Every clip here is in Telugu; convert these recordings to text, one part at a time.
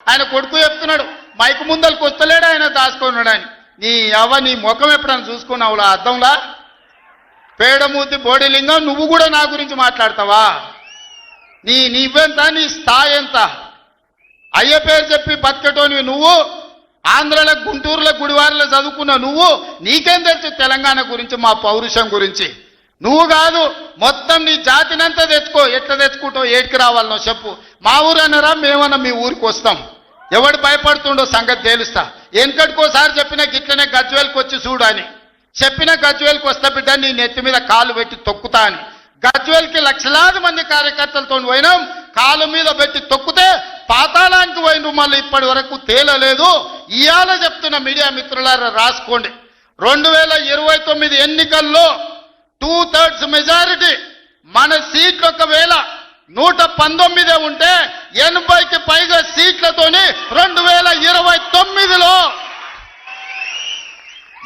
ఆయన కొడుకు చెప్తున్నాడు మైకు ముందలకు వస్తలేడు ఆయన దాచుకున్నాడు అని. నీ ముఖం ఎప్పుడైనా చూసుకున్నావులా అద్దంలా? పేడమూతి బోడిలింగం, నువ్వు కూడా నా గురించి మాట్లాడతావా? నీవెంత, నీ స్థాయి ఎంత? అయ్య పేరు చెప్పి బతికటోనివి నువ్వు, ఆంధ్రలో గుంటూరులో గుడివారిలో చదువుకున్న నువ్వు, నీకేం తెలుసు తెలంగాణ గురించి, మా పౌరుషం గురించి? నువ్వు కాదు, మొత్తం నీ జాతినంతా తెచ్చుకో. ఎట్లా తెచ్చుకుంటావు, ఏడికి రావాలనో చెప్పు. మా ఊరు అన్నారా, మేమన్నా మీ ఊరికి వస్తాం. ఎవడు భయపడుతుండో సంగతి తేలుస్తా. వెనకటికోసారి చెప్పిన గిట్లనే గజ్వేల్కి వచ్చి చూడు అని చెప్పిన, గజ్వేల్కి వస్తా బిడ్డ నీ నెత్తి మీద కాలు పెట్టి తొక్కుతా అని. గజ్వేల్కి లక్షలాది మంది కార్యకర్తలతో పోయినాం, కాలు మీద పెట్టి తొక్కితే పాతాళానికి పోయిన మళ్ళీ ఇప్పటి వరకు తేలలేదు. ఇవాళ చెప్తున్న మీడియా మిత్రులారా రాసుకోండి, 2029 ఎన్నికల్లో 2/3 మెజారిటీ మన సీట్లు ఒకవేళ 119 ఉంటే 80కి పైగా సీట్లతోని 2029లో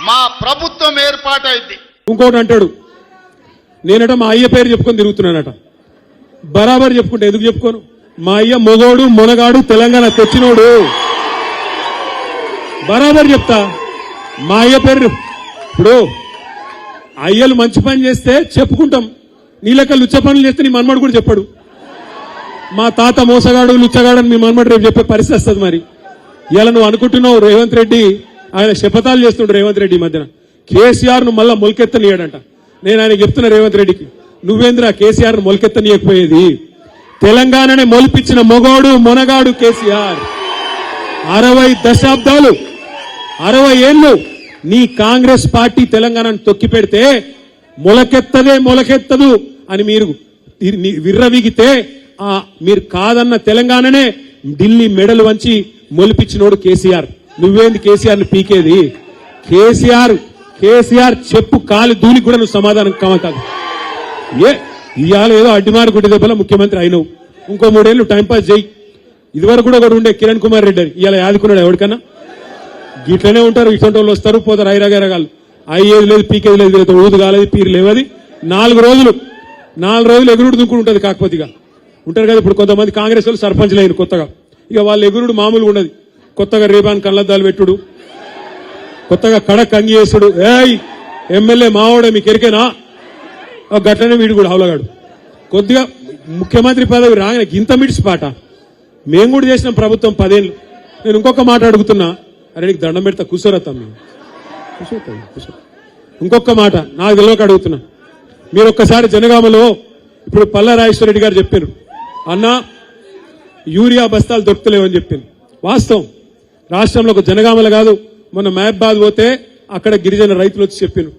మా ప్రభుత్వం ఏర్పాటైంది. ఇంకోటి అంటాడు, నేనట మా అయ్య పేరు చెప్పుకొని తిరుగుతున్నానట. బరాబర్ చెప్పుకుంటే ఎందుకు చెప్పుకోను? మా అయ్య మొగోడు మొనగాడు తెలంగాణ తెచ్చినోడు. బరాబర్ చెప్తా మా అయ్య పేరు. ఇప్పుడు అయ్యలు మంచి పని చేస్తే చెప్పుకుంటాం, నీలక లుచ్చ పనులు చేస్తే నీ మన్మడు కూడా చెప్పాడు. మా తాత మోసగాడు లుచ్చగాడని మీ మన్మడు రేపు చెప్పే పరిస్థితి వస్తుంది. మరి ఇలా నువ్వు అనుకుంటున్నావు రేవంత్ రెడ్డి ఆయన శపథాలు చేస్తుండ్రు. రేవంత్ రెడ్డి మధ్యన కేసీఆర్ ను మళ్ళా మొలకెత్తనీయడంట. నేను ఆయన చెప్తున్నా రేవంత్ రెడ్డికి, నువ్వేంద్ర కేసీఆర్ ను మొలకెత్తనీయకపోయేది? తెలంగాణని మొలిపించిన మొగోడు మొనగాడు కేసీఆర్. 60 దశాబ్దాలు 60 ఏళ్లు నీ కాంగ్రెస్ పార్టీ తెలంగాణను తొక్కి పెడితే మొలకెత్తదు అని మీరు విర్రవీగితే మీరు కాదన్న తెలంగాణనే ఢిల్లీ మెడలు వంచి మొలిపించినోడు కేసీఆర్. నువ్వేంది కేసీఆర్ ని పీకేది? కేసీఆర్ చెప్పు కాలి ధూళికి కూడా నువ్వు సమాధానం కాదు. ఇవాళ ఏదో అడ్డిమారు గుడ్డి దెబ్బల ముఖ్యమంత్రి అయినవు, ఇంకో 3 ఏళ్ళు టైంపాస్ చేయి. ఇదివరకు కూడా ఒకడు ఉండే కిరణ్ కుమార్ రెడ్డి అని, ఇవాళ యాదుకున్నాడు ఎవరికన్నా? గిట్లనే ఉంటారు, ఇటువంటి వాళ్ళు వస్తారు పోతారు. ఐరాగరగాలు అయ్యేది లేదు, పీకేది లేదు, ఊదు కాలేదు, పీరు లేవది. 4 రోజులు ఎగురుడు దుంకుడు ఉంటుంది. కాకపోతే ఇక ఉంటారు కదా, ఇప్పుడు కొంతమంది కాంగ్రెస్ వాళ్ళు సర్పంచ్లు అయిన కొత్తగా, ఇక వాళ్ళ ఎగురుడు మామూలుగా ఉండదు. కొత్తగా రేబాన్ కళ్ళద్దాలు పెట్టుడు, కొత్తగా కడక్ అంగి వేసుడు. ఎమ్మెల్యే మావాడే మీకు ఎరికేనా? గట్లనే వీడు కూడా హౌలగాడు. కొద్దిగా ముఖ్యమంత్రి పదవి రాగానే ఇంత మిడిసిపాట. మేము కూడా చేసినాం ప్రభుత్వం 10 ఏళ్ళు. నేను ఇంకొక మాట అడుగుతున్నా, అరే నీకు దండం పెడతా కూర్చోరా తమ్మి, కూర్చో. ఇంకొక మాట నాకు తెలియక అడుగుతున్నా. మీరు ఒక్కసారి జనగామలో ఇప్పుడు పల్లా రాజేశ్వరరెడ్డి గారు చెప్పారు, అన్నా యూరియా బస్తాలు దొరుకుతలేవని చెప్పింది. వాస్తవం, రాష్ట్రంలో ఒక జనగామల కాదు, మొన్న మహబాద్ పోతే అక్కడ గిరిజన రైతులు వచ్చి చెప్పారు